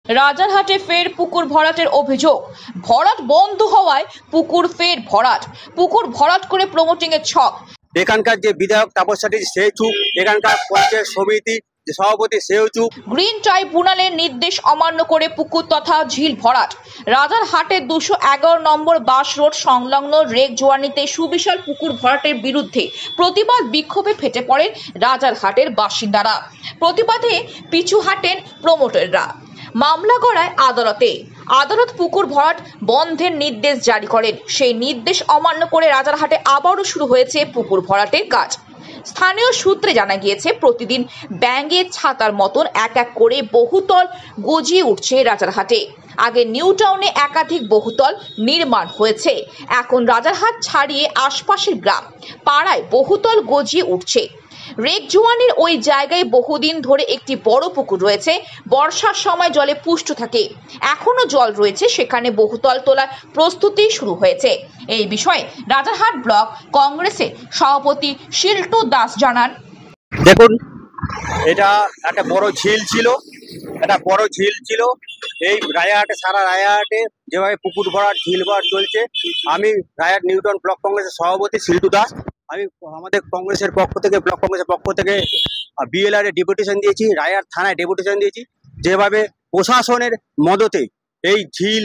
রাজারহাটে ফের পুকুর ভরাটের অভিযোগ। ভরাট বন্ধ হওয়ায় পুকুর ফের ভরাট। পুকুর ভরাট করে প্রমোটিং এর ছক। এখানকার যে বিধায়ক তাপস চ্যাটার্জি সে চুপ, এখানকার পঞ্চায়েত সমিতি যে সভাপতি সেও চুপ। গ্রিন ট্রাইব্যুনালের নির্দেশ অমান্য করে পুকুর তথা ঝিল ভরাট। রাজারহাটের 211 নম্বর বাস রোড সংলগ্ন রেক জোয়ানিতে সুবিশাল পুকুর ভরাটের বিরুদ্ধে প্রতিবাদ বিক্ষোভে ফেটে পড়েন রাজারহাটের বাসিন্দারা। প্রতিবাদে পিছু হাঁটেন প্রমোটাররা। মামলা গড়ায় আদালতে। আদালত পুকুর ভরাট বন্ধের নির্দেশ জারি করেন। সেই নির্দেশ অমান্য করে রাজারহাটে আবারও শুরু হয়েছে পুকুর ভরাটের কাজ। স্থানীয় সূত্রে জানা গিয়েছে, প্রতিদিন ব্যাঙের ছাতার মতন এক এক করে বহুতল গজিয়ে উঠছে রাজারহাটে। আগে নিউ টাউনে একাধিক বহুতল নির্মাণ হয়েছে, এখন রাজারহাট ছাড়িয়ে আশপাশের গ্রাম পাড়ায় বহুতল গজিয়ে উঠছে। রেক জোয়ানির ওই জায়গায় বহুদিন ধরে একটি বড় পুকুর রয়েছে। বর্ষার সময় জলে পুষ্ট থাকে, এখনো জল রয়েছে, সেখানে বহুতল তোলার প্রস্তুতি শুরু হয়েছে। এই বিষয়ে রাজারহাট ব্লক কংগ্রেসের সভাপতি শিল্টু দাস জানান, দেখুন, এটা একটা বড় ঝিল ছিল, এই রায়াহাটে, সারা রায়াহাটে যেভাবে পুকুর ভরাট ঝিল ভরাট চলছে, আমি রায়াহাট নিউটাউন ব্লক কংগ্রেসের সভাপতি শিল্টু দাস, আমি আমাদের কংগ্রেসের পক্ষ থেকে, ব্লক কংগ্রেসের পক্ষ থেকে বিএলআর এ ডেপুটেশন দিয়েছি, রায়াহাট থানায় ডেপুটেশন দিয়েছি। যেভাবে প্রশাসনের মদতে এই ঝিল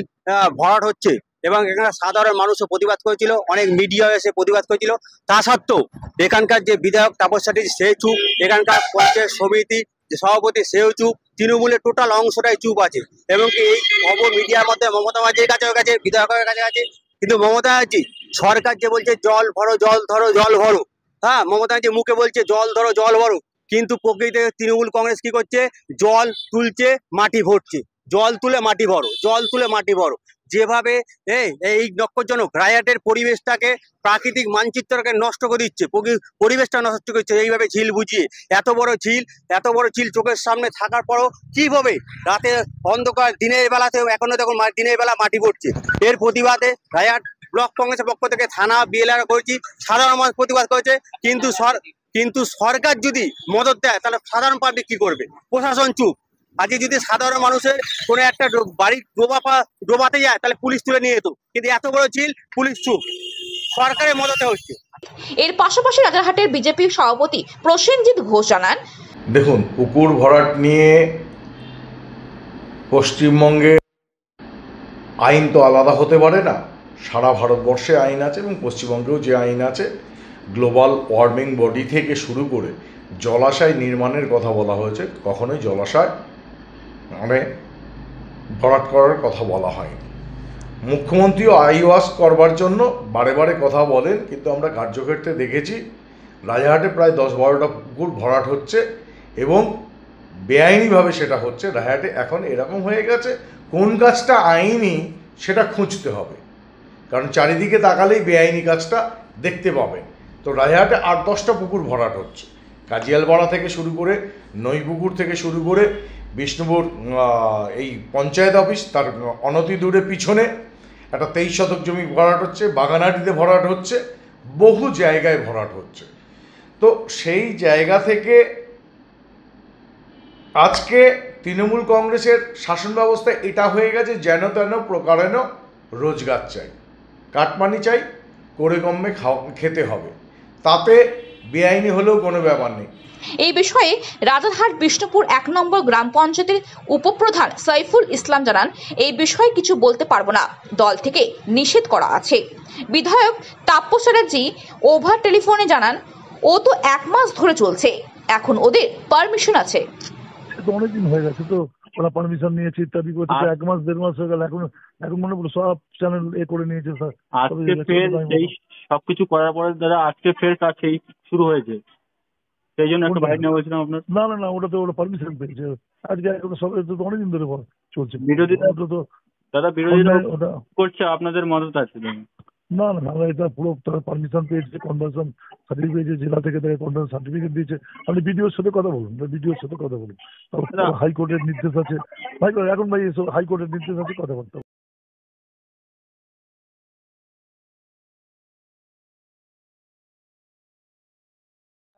ভরাট হচ্ছে এবং এখানে সাধারণ মানুষও প্রতিবাদ করেছিল, অনেক মিডিয়া এসে প্রতিবাদ করেছিল, তা সত্ত্বেও এখানকার যে বিধায়ক তাপস চ্যাটার্জি সে চুপ, এখানকার পঞ্চায়েত সমিতি যে সভাপতি সেও চুপ, তৃণমূলের টোটাল অংশটাই চুপ আছে। এবং এই খবর মিডিয়ার মধ্যে মমতা ব্যানার্জির কাছে বিধায়কের কাছে আছে, কিন্তু মমতা ব্যানার্জি সরকার যে বলছে জল ভরো, জল ধরো, জল ভরো, হ্যাঁ, মমতা ব্যানার্জি মুখে বলছে জল ধরো, জল ভরো, কিন্তু প্রকৃতিতে তৃণমূল কংগ্রেস কি করছে? জল তুলছে, মাটি ভরছে, জল তুলে মাটি ভরো, জল তুলে মাটি ভরো। যেভাবে এই নক্ষজনক রায়াটের পরিবেশটাকে, প্রাকৃতিক মানচিত্রকে নষ্ট করে দিচ্ছে, পরিবেশটা নষ্ট করছে এইভাবে ঝিল বুঝিয়ে। এত বড় ঝিল চোখের সামনে থাকার পরও কিভাবে রাতে অন্ধকার, দিনের বেলাতেও এখনো দেখুন দিনের বেলা মাটি পড়ছে। এর প্রতিবাদে রায়াট ব্লক কংগ্রেসের পক্ষ থেকে থানা বিএলআর করেছি, সাধারণ মানুষ প্রতিবাদ করেছে। কিন্তু সরকার যদি মদত দেয় তাহলে সাধারণ পাবলিক কি করবে? প্রশাসন চুপ। আজকে যদি সাধারণ মানুষের কোনো একটা বাড়ি ডোবাতে যায় তাহলে পুলিশ তুলে নিয়ে যেত, কিন্তু এত বড় ঝিল পুলিশ চুপ, সরকারের মদতে হচ্ছে। এর পাশাপাশি রাজারহাটের বিজেপি সভাপতি প্রসেনজিৎ ঘোষ জানান, দেখুন, পুকুর ভরাট নিয়ে পশ্চিমবঙ্গে আইন তো আলাদা হতে পারে না, সারা ভারতবর্ষে আইন আছে এবং পশ্চিমবঙ্গেও যে আইন আছে, গ্লোবাল ওয়ার্মিং বডি থেকে শুরু করে জলাশয় নির্মাণের কথা বলা হয়েছে, কখনোই জলাশয় মানে ভরাট করার কথা বলা হয়নি। মুখ্যমন্ত্রীও আইওয়াস করবার জন্য বারে বারে কথা বলেন, কিন্তু আমরা কার্যক্ষেত্রে দেখেছি রাজারহাটে প্রায় 10-12টা পুকুর ভরাট হচ্ছে এবং বেআইনিভাবে সেটা হচ্ছে। রাজারহাটে এখন এরকম হয়ে গেছে, কোন কাজটা আইনি সেটা খুঁজতে হবে, কারণ চারিদিকে তাকালেই বেআইনি কাজটা দেখতে পাবেন। তো রাজারহাটে 8-10টা পুকুর ভরাট হচ্ছে, কাজিয়ালপাড়া থেকে শুরু করে, নইপুকুর থেকে শুরু করে বিষ্ণুপুর এই পঞ্চায়েত অফিস, তার অনতি দূরে পিছনে একটা 23 শতক জমি ভরাট হচ্ছে, বাগানাটিতে ভরাট হচ্ছে, বহু জায়গায় ভরাট হচ্ছে। তো সেই জায়গা থেকে আজকে তৃণমূল কংগ্রেসের শাসন ব্যবস্থা এটা হয়ে গেছে, যেন তেন প্রকারেণ রোজগার চাই, কাটমানি চাই, করে কমে খেতে হবে, তাতে বেআইনি হলেও কোনো ব্যাপার নেই। এই বিষয়ে রাজারহাট বিষ্ণুপুর 1 নম্বর গ্রাম পঞ্চায়েতের উপপ্রধান সাইফুল ইসলাম জানান, এই বিষয়ে কিছু বলতে পারবো না, দল থেকে নিষেধ করা আছে। বিধায়ক তাপস চ্যাটার্জি ওভার টেলিফোনে জানান, ও তো 1 মাস ধরে চলছে, এখন ওদের পারমিশন আছে। অনেকদিন হয়ে গেছে, তো ওরা পারমিশন নিয়েছে ইত্যাদি করতে, 1 মাস 1.5 মাস হয়ে গেল, এখন মনে করো সব চ্যানেল করে নিয়েছে স্যার। আজকে ফের এই সবকিছু করার পরে দাদা আজকে ফের কাজ শুরু হয়েছে, সেই জন্য একটা বাইক নেওয়া বলছিলাম আপনার। না, ওটা তো ওরা পারমিশন পেয়েছে আজকে, এখন সব তো অনেকদিন ধরে চলছে। বিরোধীরা ওটা করছে, আপনাদের মদত আছে? না, এটা পুরো তারা পারমিশন পেয়েছে, কনভার্সন সার্টিফিকেট পেয়েছে, জেলা থেকে তারা কনভার্সন সার্টিফিকেট দিয়েছে। আপনি বিডিওর সাথে কথা বলুন, হাইকোর্টের নির্দেশ আছে, এখন ভাই এসব হাইকোর্টের নির্দেশ আছে, কথা বলতে হবে।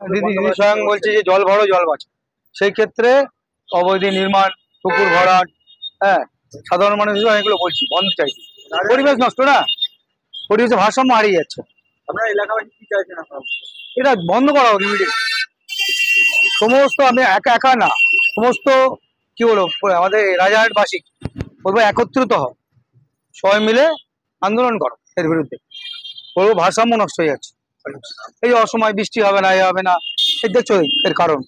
দিদি স্বয়ং বলছে যে জল ভরো, জল বাঁচো, সেই ক্ষেত্রে অবৈধ নির্মাণ, পুকুর ভরাট, হ্যাঁ, সাধারণ মানুষ হিসেবে অনেকগুলো বলছি, বন্ধ চাইছি। পরিবেশ নষ্ট না, পরিবেশের ভারসাম্য হারিয়ে যাচ্ছে। আপনার এলাকাবাসী কি চাইছেন আপনারা? এটা বন্ধ করা হোক ইমিডিয়েট। সমস্ত, আমি একা একা না, সমস্ত কি বলবো আমাদের রাজারহাটবাসী বলবো একত্রিত হও, সবাই মিলে আন্দোলন করো এর বিরুদ্ধে। বলবো ভারসাম্য নষ্ট হয়ে যাচ্ছে। এই যে অসময় বৃষ্টি হবে না, এ হবে না, এই দেখছো এর কারণ।